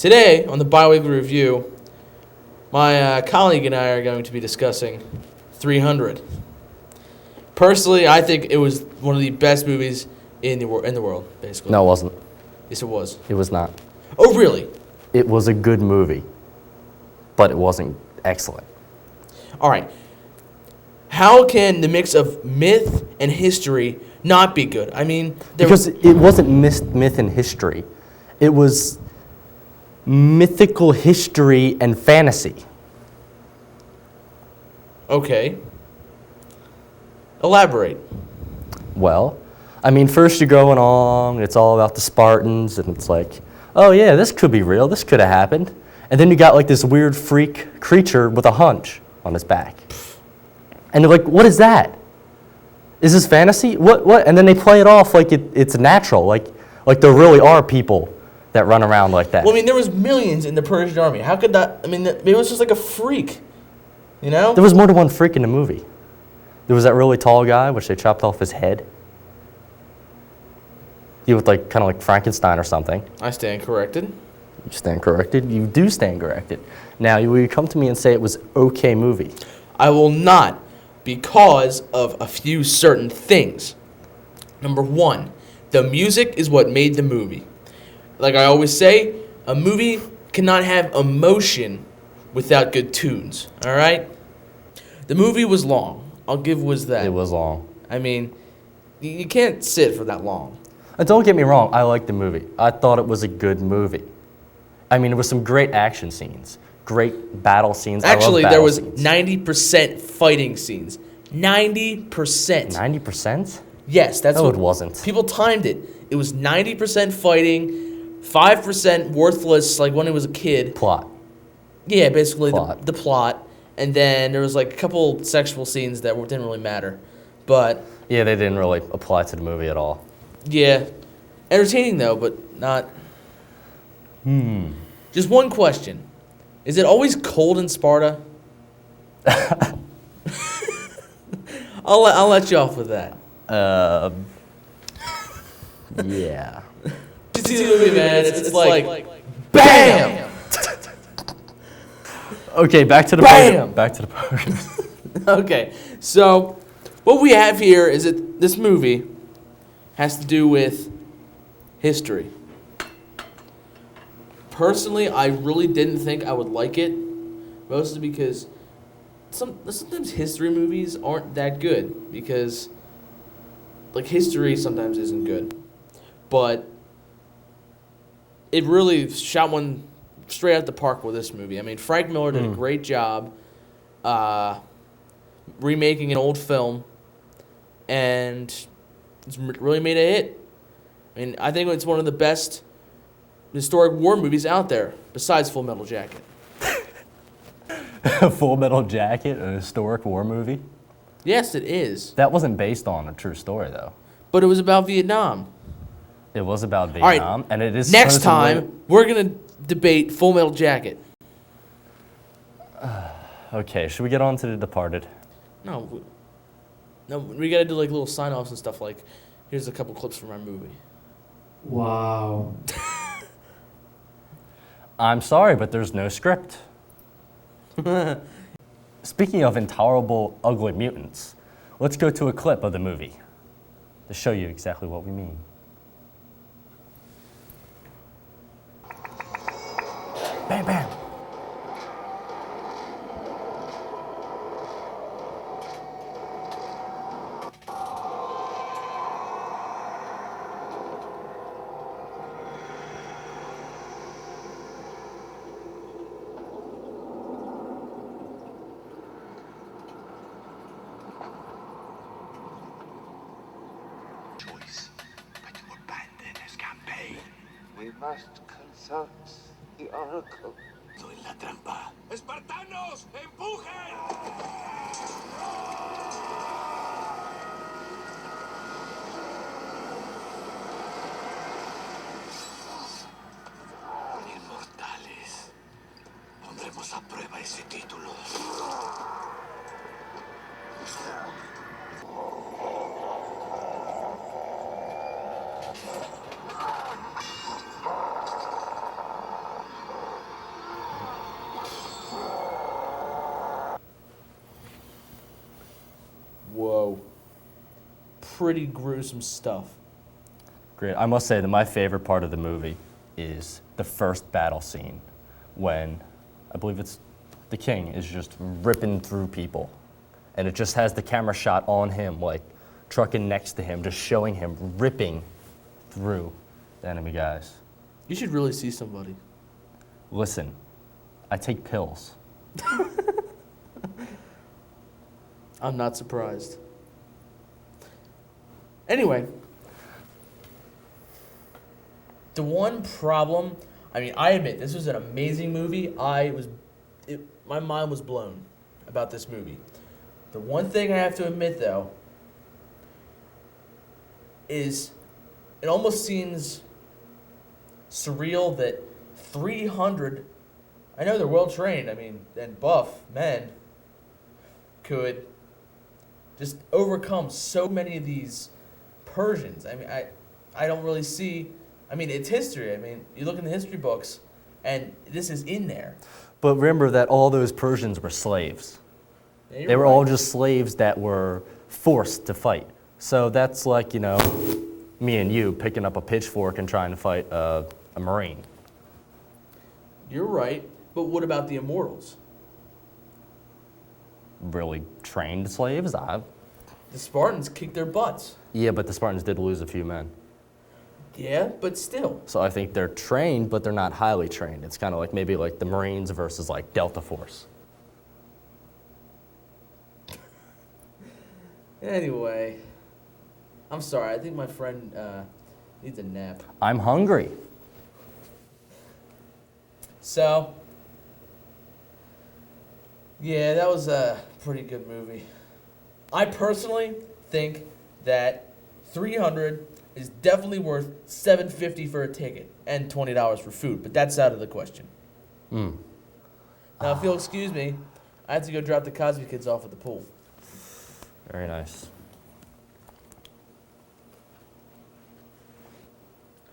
Today, on the bi-weekly review, my colleague and I are going to be discussing 300. Personally, I think it was one of the best movies in the world, basically. No, it wasn't. Yes, it was. It was not. Oh, really? It was a good movie, but it wasn't excellent. All right. How can the mix of myth and history not be good? I mean, Because it wasn't myth and history. It was mythical history and fantasy. Okay. Elaborate. Well, I mean, first you're going on, it's all about the Spartans, and it's like, oh yeah, this could be real, this could have happened. And then you got like this weird freak creature with a hunch on his back. And they're like, what is that? Is this fantasy? What? And then they play it off like it's natural, like there really are people that run around like that. Well, I mean, there was millions in the Persian army. How could that, I mean, maybe it was just like a freak, you know? There was more than one freak in the movie. There was that really tall guy, which they chopped off his head. He looked like kind of like Frankenstein or something. I stand corrected. You stand corrected. You do stand corrected. Now, will you come to me and say it was okay movie? I will not, because of a few certain things. Number one, the music is what made the movie. Like I always say, a movie cannot have emotion without good tunes, all right? The movie was long. I'll give was that. It was long. I mean, you can't sit for that long. And don't get me wrong, I liked the movie. I thought it was a good movie. I mean, there was some great action scenes, great battle scenes. Actually, I love there was scenes. 90% fighting scenes. 90%. 90%? Yes, that's No, what it wasn't. People timed it. It was 90% fighting, 5% worthless, like when he was a kid. Plot. Yeah, basically Plot. The plot. And then there was like a couple sexual scenes that didn't really matter. But Yeah, they didn't really apply to the movie at all. yeah, entertaining though, but not. Just one question: is it always cold in Sparta? I'll let you off with that. Yeah. You see the movie, man. It's like BAM! Okay, back to the Bam! program. Back to the program. Okay, so what we have here is that this movie has to do with history. Personally, I really didn't think I would like it, mostly because sometimes history movies aren't that good, because like history sometimes isn't good. But it really shot one straight out the park with this movie. I mean, Frank Miller did a great job remaking an old film, and it's really made a hit. I mean, I think it's one of the best historic war movies out there, besides Full Metal Jacket. Full Metal Jacket, a historic war movie? Yes, it is. That wasn't based on a true story, though. But it was about Vietnam. It was about All Vietnam, right, and it is next supposedly- time, we're going to debate Full Metal Jacket. Okay, should we get on to The Departed? No, we got to do like little sign-offs and stuff like, here's a couple clips from our movie. Wow. I'm sorry, but there's no script. Speaking of intolerable, ugly mutants, let's go to a clip of the movie to show you exactly what we mean. Bam, bam. Choice, but to abandon his campaign. We must consult the oracle. Doy la trampa. ¡Espartanos! ¡Empujen! Inmortales. Pondremos a prueba ese título. pretty gruesome stuff. Great. I must say that my favorite part of the movie is the first battle scene when I believe it's the king is just ripping through people. And it just has the camera shot on him, like trucking next to him, just showing him ripping through the enemy guys. You should really see somebody. Listen, I take pills. I'm not surprised. Anyway, the one problem, I mean, I admit this was an amazing movie. My mind was blown about this movie. The one thing I have to admit, though, is it almost seems surreal that 300, I know they're well trained, I mean, and buff men could just overcome so many of these Persians. I mean, I don't really see, I mean, it's history. I mean, you look in the history books, and this is in there. But remember that all those Persians were slaves. Yeah, They were all just slaves that were forced to fight. So that's like, you know, me and you picking up a pitchfork and trying to fight a Marine. You're right, but what about the immortals? Really trained slaves? The Spartans kicked their butts. Yeah, but the Spartans did lose a few men. Yeah, but still. So I think they're trained, but they're not highly trained. It's kind of like maybe like the Marines versus like Delta Force. Anyway, I'm sorry. I think my friend needs a nap. I'm hungry. So, yeah, that was a pretty good movie. I personally think that 300 is definitely worth $7.50 for a ticket and $20 for food, but that's out of the question. Now, if you'll excuse me, I have to go drop the Cosby kids off at the pool. Very nice.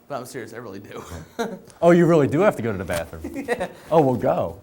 But I'm serious, I really do. Oh, you really do have to go to the bathroom? Yeah. Oh, well, go.